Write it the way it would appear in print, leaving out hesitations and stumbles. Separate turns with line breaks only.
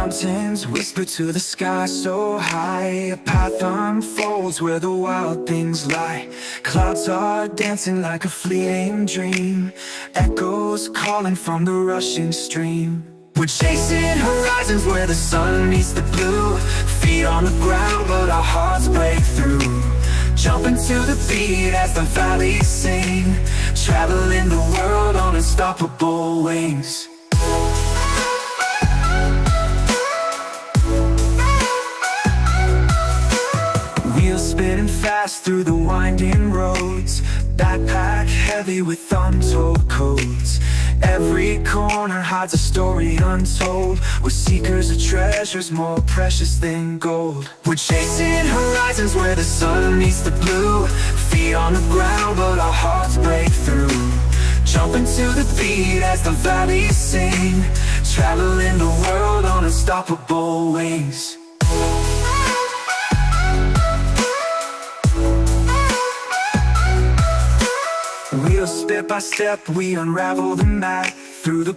Mountains whisper to the sky so high. A path unfolds where the wild things lie. Clouds are dancing like a fleeting dream. Echoes calling from the rushing stream. We're chasing horizons where the sun meets the blue. Feet on the ground but our hearts break through. Jumping to the beat as the valleys sing. Traveling the world on unstoppable wings. Wheels spinning fast through the winding roads. Backpack heavy with untold codes. Every corner hides a story untold. We're seekers of treasures more precious than gold. We're chasing horizons where the sun meets the blue. Feet on the ground but our hearts break through. Jumping to the beat as the valleys sing. Traveling the world on unstoppable wings. Wheels step by step we unravel the map. Through the